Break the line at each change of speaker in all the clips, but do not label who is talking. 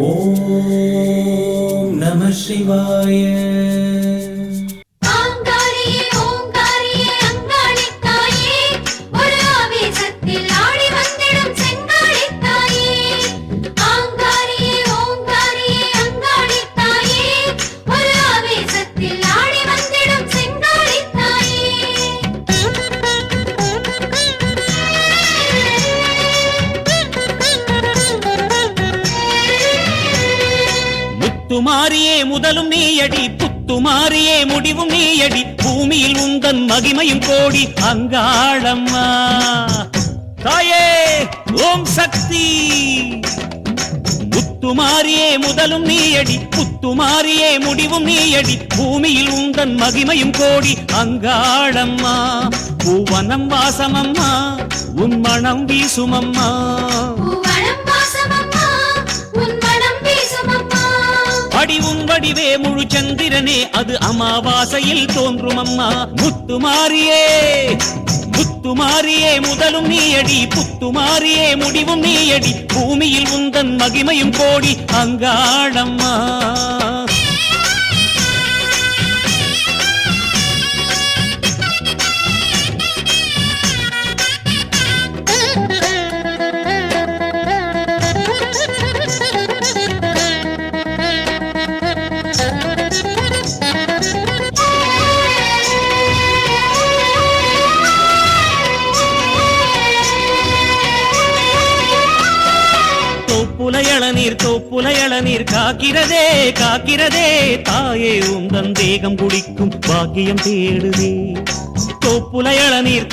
ஓம் நம சிவாய.
முத்துமாரியே முதலும் நீயடி, புத்துமாரியே முடிவும் நீயடி, பூமியில் உந்தன் மகிமையும் கோடி அங்காளம்மா தாயே ஓம் சக்தி. முத்துமாரியே முதலும் நீயடி, புத்துமாரியே முடிவும் நீயடி, பூமியில் உந்தன் மகிமையும் கோடி அங்காளம்மா. பூவனம் வாசமம்மா உன் மனம் வீசுமம்மா, அடிவும் வடிவே முழு சந்திரனே அது அமாவாசையில் தோன்றும் அம்மா. முத்துமாரியே முத்துமாரியே முதலும் நீயடி, புத்துமாரியே முடிவும் நீயடி, பூமியில் உந்தன் மகிமையும் கோடி அங்காளம்மா. தோப்புலையளநீர் காக்கிறதே காக்கிறதே, தாயே உந்தன் தேகம் குடிக்கும் பாக்கியம் தேடுதே. தோப்புலையளநீர்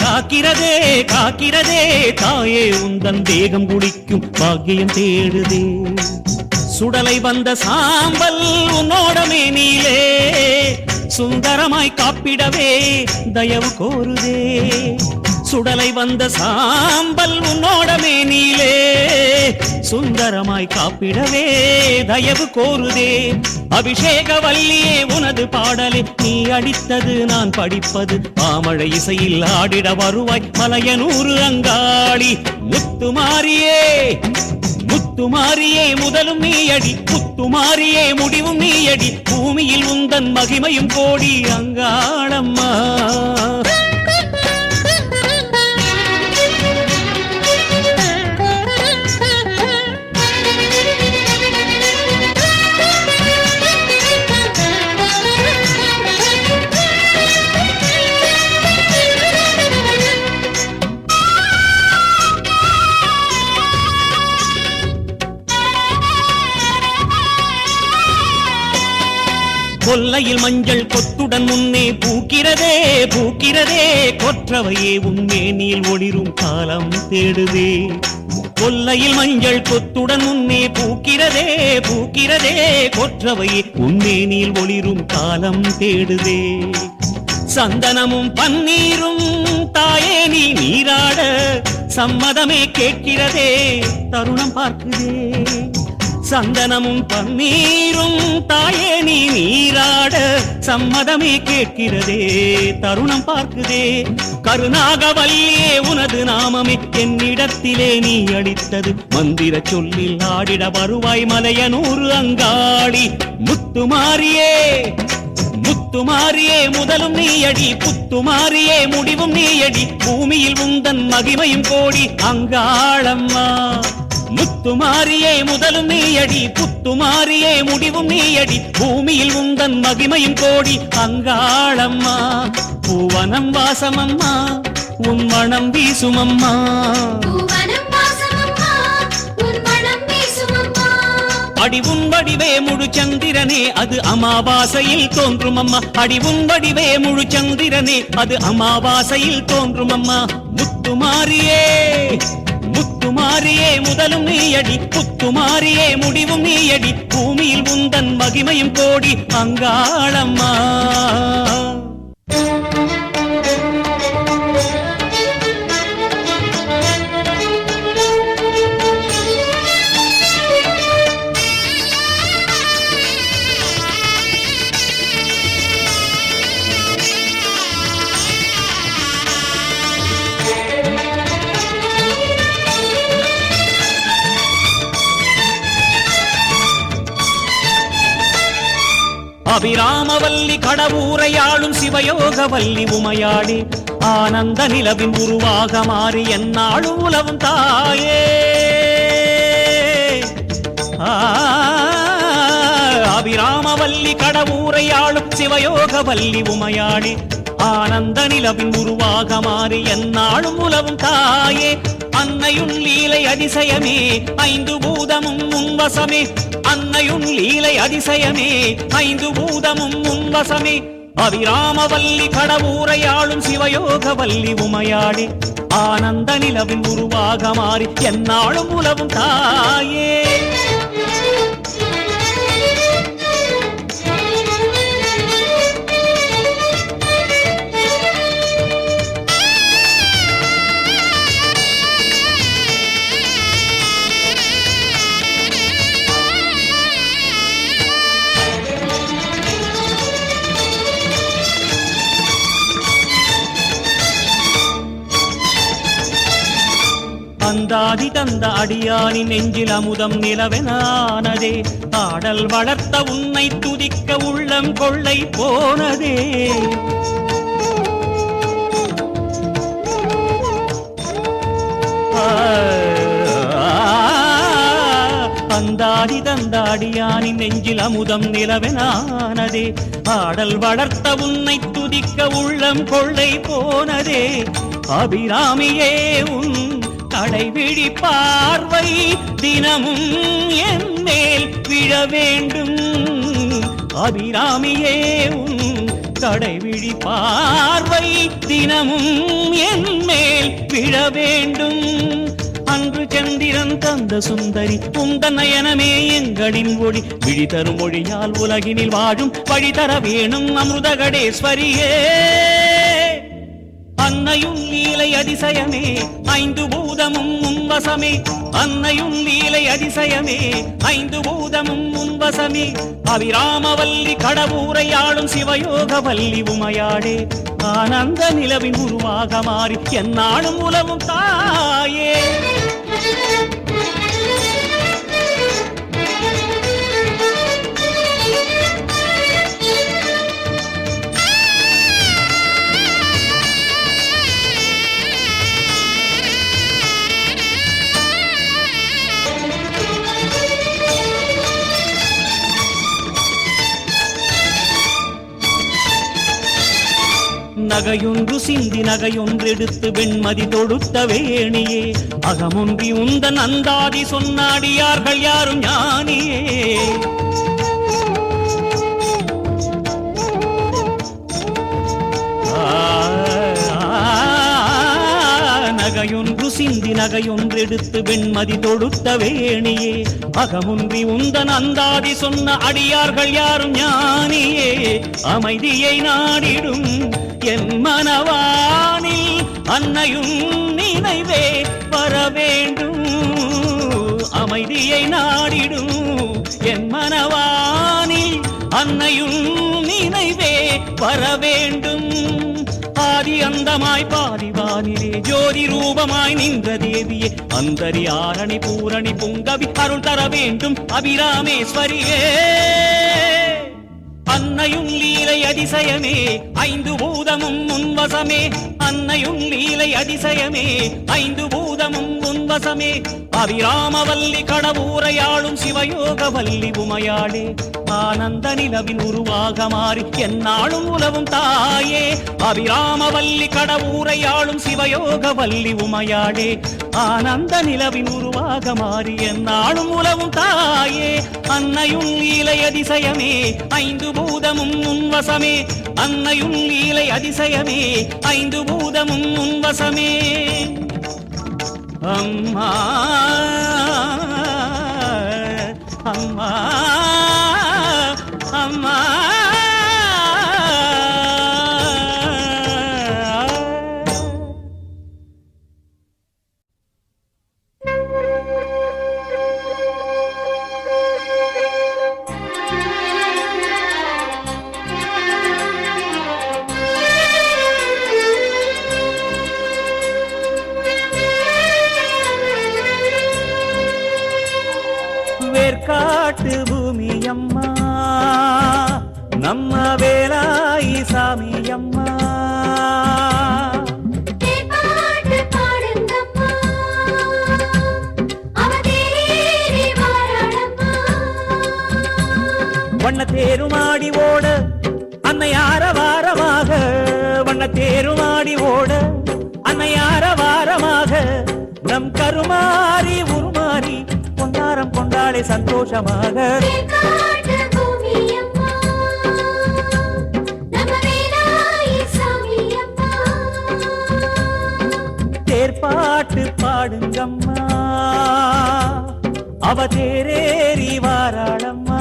காக்கிறதே காக்கிறதே, தாயே உந்தன் தேகம் குடிக்கும் பாக்கியம் தேடுதே. சுடலை வந்த சாம்பல் உன்னோடமே நீலே, சுந்தரமாய் காப்பிடவே தயவு கோருதே. சுடலை வந்த சாம்பல் உன்னோடமே நீலே, சுந்தரமாய் காப்பிடவே தயவு கோருதே. அபிஷேக வல்லியே உனது பாடலே நீ அடித்தது நான் படிப்பது, மாமழை இசையில் ஆடிட வருவாய் மலையனூறு அங்காளி. முத்துமாரியே முத்துமாரியே முதலும் நீயடி, புத்துமாரியே முடிவும் நீயடி, பூமியில் உந்தன் மகிமையும் கோடி அங்காளம்மா. கொல்லையில் மஞ்சள் கொத்துடன் முன்னே பூக்கிறதே பூக்கிறதே, கொற்றவையே உன்மேனில் ஒளிரும் காலம் தேடுதே. கொல்லையில் மஞ்சள் கொத்துடன் முன்னே பூக்கிறதே பூக்கிறதே, கொற்றவையே உன்மேனில் ஒளிரும் காலம் தேடுதே. சந்தனமும் பன்னீரும் தாயே நீ நீராட சம்மதமே கேட்கிறதே தருணம் பார்க்குதே. சந்தனமும் பன்னீரும் தாயே நீ நீராட சம்மதமே கேட்கிறதே தருணம் பார்க்குதே. கருணாகவல்லியே உனது நாமமே என்னிடத்திலே நீ அளித்தது, மந்திர சொல்லில் ஆடிட வருவாய் மலையனூறு அங்காளி. முத்துமாரியே முத்துமாரியே முதலும் நீயடி, புத்துமாரியே முடிவும் நீயடி, பூமியில் உந்தன் மகிமையும் கோடி அங்காளம்மா. முத்துமாரியே முதலும் நீயடி, புத்துமாரியே முடிவும் நீயடி, பூமியில் உந்தன் மகிமையும் கோடி அங்காளம்மா. பூவனம் வாசமம்மா உன் மனம் வீசுமம்மா, அடிவும் வடிவே முழு சந்திரனே அது அமாவாசையில் தோன்றும் அம்மா. அடிவும் வடிவே முழு சந்திரனே அது அமாவாசையில் தோன்றும் அம்மா. முத்துமாரியே முத்துமாரியே முதலும் நீயடி, புத்துமாரியே முடிவும் நீயடி, பூமியில் உந்தன் மகிமையும் கோடி அங்காளம்மா. அபிராமவல்லி கடவுரையாளும் சிவயோகவல்லி உமையாடே ஆனந்த நிலவின் உருவாக மாறி எந்நாளும் உலவும் தாயே அபிராமவல்லி கடவுரையாளும் சிவயோகவல்லி உமையாடே ஆனந்த நிலவின் உருவாக மாறி எந்நாளும் உலவும் தாயே அன்னையுன் லீலை அதிசயமே ஐந்து பூதமும் உன்வசமே அன்னையுன் லீலை அதிசயமே ஐந்து பூதமும் உன்வசமே அபிராமவல்லி கடவுரையாளும் சிவயோகவல்லி உமையாடே ஆனந்த நிலவின் உருவாக மாறி எந்நாளும் உலவும் தாயே அந்தாதி தந்த அடியானின் நெஞ்சில் அமுதம் நிலவெனானதே ஆடல் வளர்த்த உன்னை துதிக்க உள்ளம் கொள்ளை போனதே அந்தாதி தந்த அடியானின் நெஞ்சில் அமுதம் நிலவெனானதே ஆடல் வளர்த்த உன்னை துதிக்க உள்ளம் கொள்ளை போனதே அபிராமியே உன் கடைவிழி பார்வை தினமும் என் மேல் விழ வேண்டும் அபிராமியே உன் கடைவிழி பார்வை தினமும் என் மேல் விழ வேண்டும் அன்று சந்திரன் தந்த சுந்தரி உந்த நயனமே எங்களின் ஒளி விழி தரும் மொழியால் உலகினில் வாழும் வழி தர வேணும் அமிர்தகடேஸ்வரியே அன்னையும் லீலை அதிசயமே ஐந்து பூதமும் உன்வசமே அன்னையும் லீலை அதிசயமே ஐந்து பூதமும் உன்வசமே அபிராமவல்லி கடவுரையாளும் சிவயோகவல்லி உமையாடே ஆனந்த நிலவின் உருவாக மாறி எந்நாளும் உலவும் தாயே நகையொன்று சிந்தி நகையொன்றெடுத்து வெண்மதி தொடுத்த வேணியே அகமொன்றி உந்தன் அந்தாதி சொன்னாடியார்கள் யாரும் ஞானியே நகையொன்று சிந்தி நகையொன்றெடுத்து வெண்மதி தொடுத்த வேணியே அகமொன்றி உந்தன் அந்தாதி சொன்ன அடியார்கள் யாரும் ஞானியே அமைதியை நாடிடும் என் மனவானில் அன்னையும் நினைவே வர வேண்டும் அமைதியை நாடிடும் என் மனவானில் அன்னையும் நினைவே வர வேண்டும் ஆதி அந்தமாய் பாதிவானிலே ஜோதி ரூபமாய் நின்ற தேவியே அந்தரி ஆரணி பூரணி புங்கவி அருள் தர வேண்டும் அபிராமேஸ்வரியே அன்னையும் லீலை அதிசயமே ஐந்து பூதமும் உன்வசமே அன்னையும் லீலை அதிசயமே ஐந்து பூதமும் உன்வசமே அபிராமவல்லி கடவுரையாளும் சிவயோகவல்லி உமையாடே ஆனந்த நிலவின் உருவாக மாறி எந்நாளும் உலவும் தாயே அபிராமவல்லி கடவுரையாளும் சிவயோகவல்லி உமையாடே ஆனந்த நிலவின் உருவாக மாறி எந்நாளும் உலவும் தாயே அன்னையும் லீலை அதிசயமே ஐந்து பூதமும் உன்வசமே அன்னையும் லீலை அதிசயமே ஐந்து பூதமும் உன்வசமே அம்மா அம்மா அம்மா வேர்க்காட்டு பூமி அம்மா நம்ம வேலாயி சாமி அம்மா. வண்ண தேருமாடி ஓட அன்னையார வாரமாக, வண்ண தேருமாடி ஓட அன்னையார வாரமாக, நம் கருமாறி உருமாறி பொன்னாரம் கொண்டாளே சந்தோஷமாக. தேர்பாட்டு பாடுங்கம்மா, அவ தேரேறி வாராளம்மா.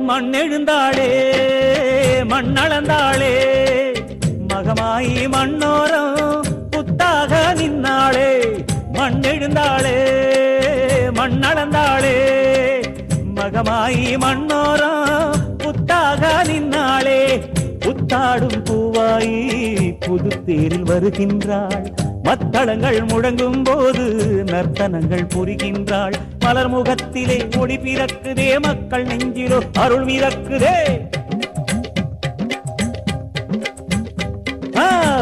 மண்ணெழுந்தாளே மண்ணளந்தாளே, மகமாயி மண்ணோரம் புத்தாக நின்னாளே. மண்ணெழுந்தாளே மண்ணளந்தாளே, மகமாயி மண்ணோரம் புத்தாக நின்னாளே. புத்தாடும் பூவாயி புதுத்தேரில் வருகின்றாள், மத்தளங்கள் முழங்கும் போது நர்த்தனங்கள் புரிகின்றாள். மலர் முகத்திலே ஒளி பிறக்குதே, மக்கள் நெஞ்சிலோ அருள் மிதக்குதே.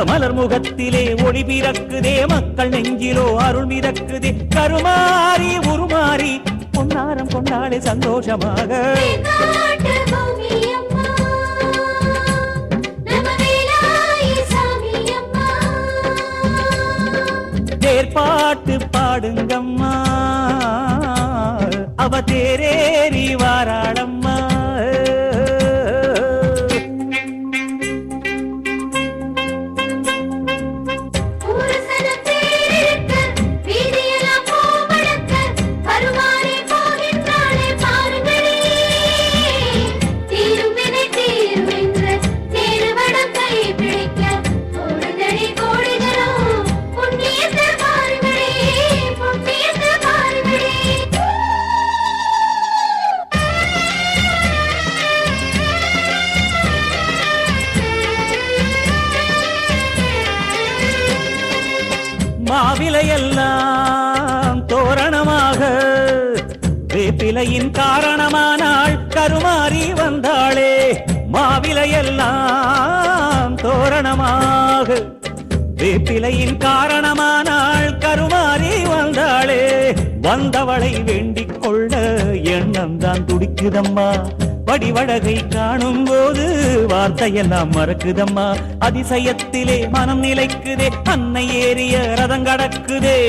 மலர் முகத்திலே ஒளி பிறக்குதே, மக்கள் நெஞ்சிலோ அருள் மிதக்குதே. கருமாறி உருமாறி பொன்னாரம் கொண்டாளே சந்தோஷமாக. தேர்பாட்டு பாடுங்கம்மா, அவ தேரேறி வாராளம்மா. மாவிலையெல்லாம் தோரணமாக, வேப்பிலையின் காரணமானாள் கருமாறி வந்தாளே. மாவிலையெல்லாம் தோரணமாக, வேப்பிலையின் காரணமானாள் கருமாறி வந்தாளே. வந்தவளை வேண்டிக் கொள்ள எண்ணம் தான் துடிக்குதம்மா, வடிவழகை காணும் போது வார்த்தையெல்லாம் மறக்குதம்மா. அதிசயத்திலே மனம் நிலைக்குதே, அன்னை ஏறிய ரதம் கடக்குதே.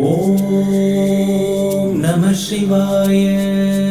ஓம் நம சிவாய.